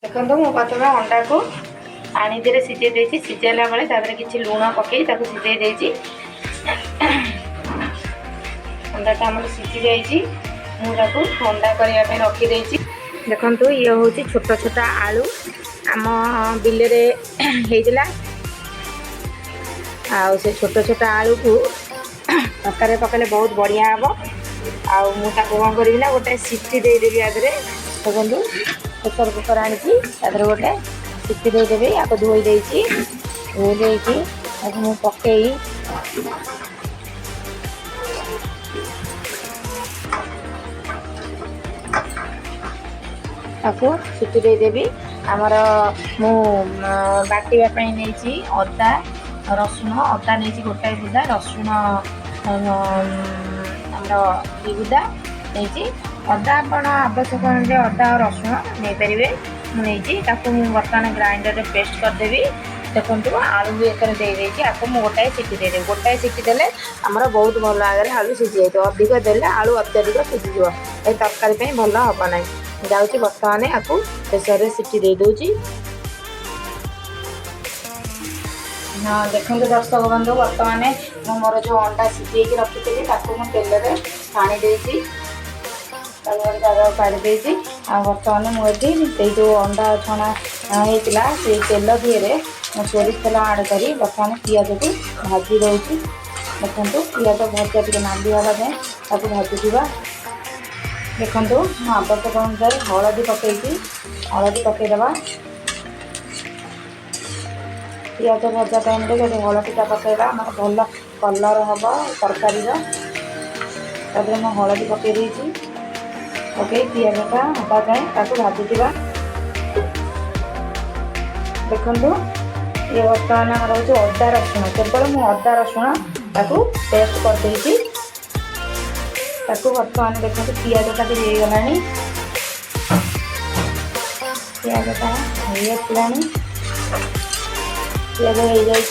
देखो मु प्रथम अंडा को पानी दे सीझे देती सीझेला बेले तादरे किछि लूण पकई ताको सीझे देती अंडा टा हमर सीझी जाइछि मु ताको ठंडा करिया पे रखी देछि। देखंतु ये होछि छोटा छोटा आलू आम बिले रे हेजिला आ से छोटा छोटा आलू को तरकारी पकले बहुत बढ़िया हम आउ मु ताको कोन करबी ना गोटे सीटी दे देबी आदरे। देखंतु प्रेसर कुकर आनी गोटे सीटी देदेवी या धोई देती पकई आपको सीटी देदेवी आमर मु बाटिया नहीं अदा रसुण अदा नहीं गोटाए बुदा रसुण बुदा नहीं अदा आपण आवश्यक अनुसार अदा और रसुण नहीं पारे मुझे बर्तमान ग्राइंडर रे पेस्ट करदेवी। देखो आलू भी एक आपको मुझे गोटाए सीटी देदेवी गोटाए सीटी देले आमर बहुत भल आगे आलू सीझी जाए अधिक देले आलू अत्याधिक सीझीज ये तरकारी भल हम ना जाऊँगी बर्तमान आपको प्रेसर रे सीटी दे दूची। हाँ देखो दर्शक बंधु बर्तमान मोर जो अंडा सीझे रखी थी तेल में छाणी देती जगह काढ़ी देती बर्तमान मुझे जो अंडा छणा होता से तेल दिए सोरिष तेल आड कर बर्तमान पिज को भाजी दूसरी। देखो पिज भजा टे नाली हवा जाए भाजुवा। देखो आवश्यक अनुसार हलदी पकई हलदी पकईदे पिज भजा टाइम हलदीटा पकईला भल कलर हम तरकारी मुझे हलदी पकई देती पकई पिजटा हवा जाए भाजुवा। देखो ये बर्तमान आम हूँ अदा रसुण केवल मुझे अदा रसुण पेस्ट करदे बर्तमान देखो पिजटा भी हो गला पिजटा हो पिज हो जाए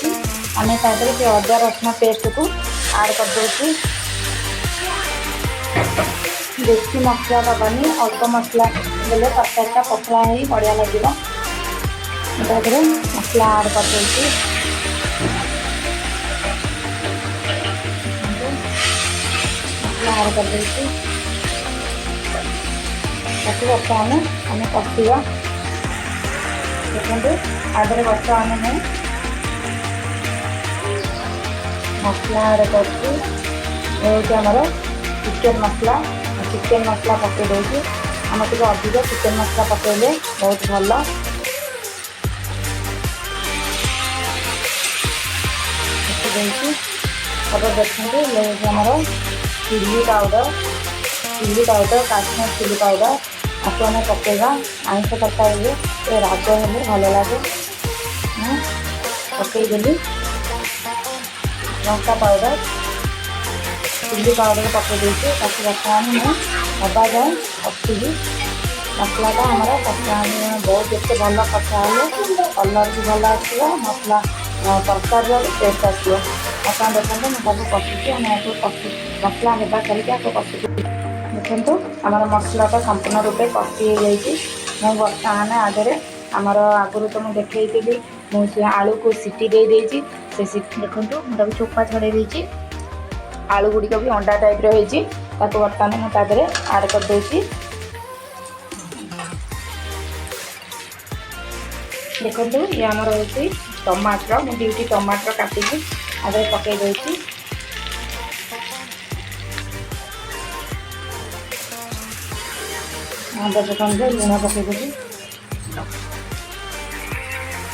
आम से अदा रसुण पेस्ट को आड कर दे बेसी मसला दबानी अल्प मसला देले तरकारीटा पतला ही बढ़िया लगे मसला आड कर दे मसला आड कर दे बर्तमान आम कषा। देखो आगे बर्तमान में मसला आड कर चिकेन मसला पकई दूसरी आम टे अधिक चिकेन मसला पकईले बहुत भल। देखो आमर chilli powder Kashmir chilli powder आपको आम पकईवा आइंष तरकारी राग हेल्ले भल लगे पकईदेली लंका पाउडर चिली पाउडर पकई देती बर्तमान मुझे हवा जाए कषी मसलाटा आमर बर्तमान बहुत जिते भल कषा हेल्ले कलर भी भल आसो मसला तरकारी टेस्ट आसो बर्तमान देखो मुझे कषुची आम कषि मसला होगा चलिए आपको कषुची। देखो आमर मसलाटा संपूर्ण रूपे कषि हो जाए मैं बर्तमान आगे आमर आगुरी तो मुझे देखी मुझे आलू को सीटी दे देती से सीटी देखो मुझे चोपा छड़े देती आलू गुड़िक भी अंडा टाइप रही बर्तमान मुझे आड कर देती। देखो ये आमर हूँ टमाटर मुझे दुईटी टमाटर काटिकी आगे पकई देती देखो लुण पकईदेवी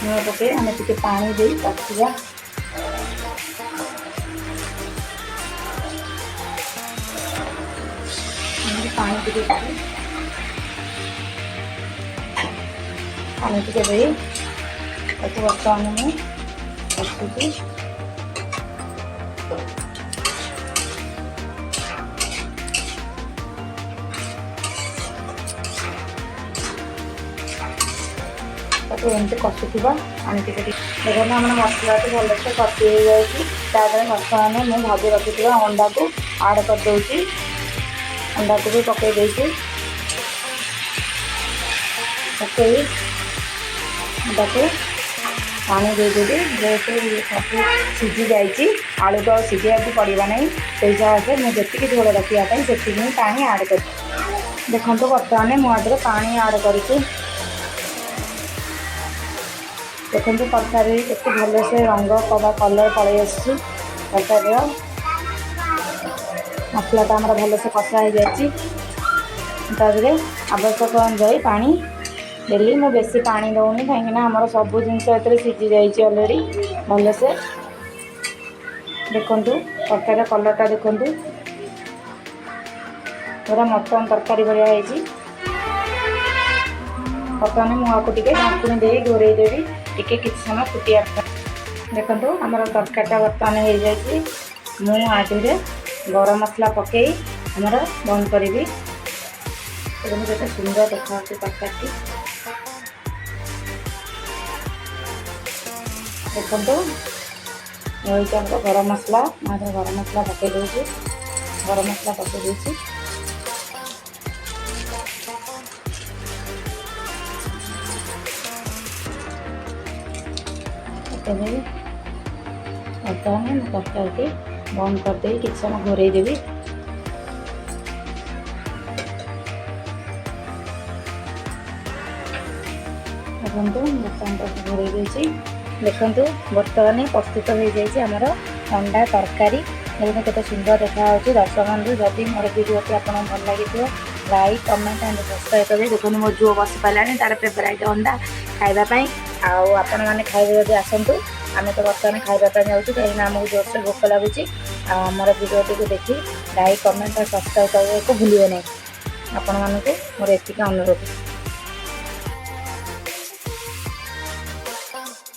लुण पकई आम टे पानी दे कषा पानी टे पानी टे दे बर्तमान मुझे कषुची। एमती कषुवा आम देखो आम मसला भलसे कषि हो जाए बर्तमान मुझे भाजी रखी अंडा को आड कर दूसरी अंडा को भी पकई देती पकई ତାକୁ पानी देदेवी जेहेतु सब सीझी जाइए आलू तो सीझा पड़ा नहीं से हिसाब से मुझे जी झोल रखापी से पानी आड कर देखो बर्तमान मुझे पानी आड कर देखो तरकारी के भल से रंग कलर पलि आसी तरकारी मसलाटा आम भल से कषा हो जाए आवश्यक अनुजाई पानी डेली मु बेसी पानी दौनी कहीं आमर सब जिनस सीझी जाइए अलरेडी भल से देखु तरकारी कलरटा देखु पूरा मटन तरकारी भाई बर्तमान मुझे ढाकुणी दे घोरे देवी टिके किसी समय फुटिया देखो आमर तरकारीटा बर्तमान हो जाए मुझे गरम मसला पकई आमर बंद करी केते सुंदर देखा तरकारी देखो रही गरम मसला गरम मसला पकई दूसरी गरम मसला पकई दूसरी बर्तमान तरकारी बंद करदे कि समय घोरे देवी देखो बर्तमान घोरे देखो बर्तमान प्रस्तुत हो जाए आमर अंडा तरकारी देखो केते सुंदर देखा दर्शक बंधु जदि मोर वीडियोटी आपको भल लगी लाइक कमेंट एंड सब्सक्राइब करें देखो मो झुओ बसी पाला तार फेवराइट अंडा खावाई आपण मैंने खाइबे जब आसतु आम तो बर्तमान खावाई जाऊँ कहीं आमको जोर से भोक लगुच आमर वीडियोटी को देखी लाइक कमेंट और सब्सक्राइब करने को भूलिए नहीं आपण मानक मोर एतिक अनुरोध।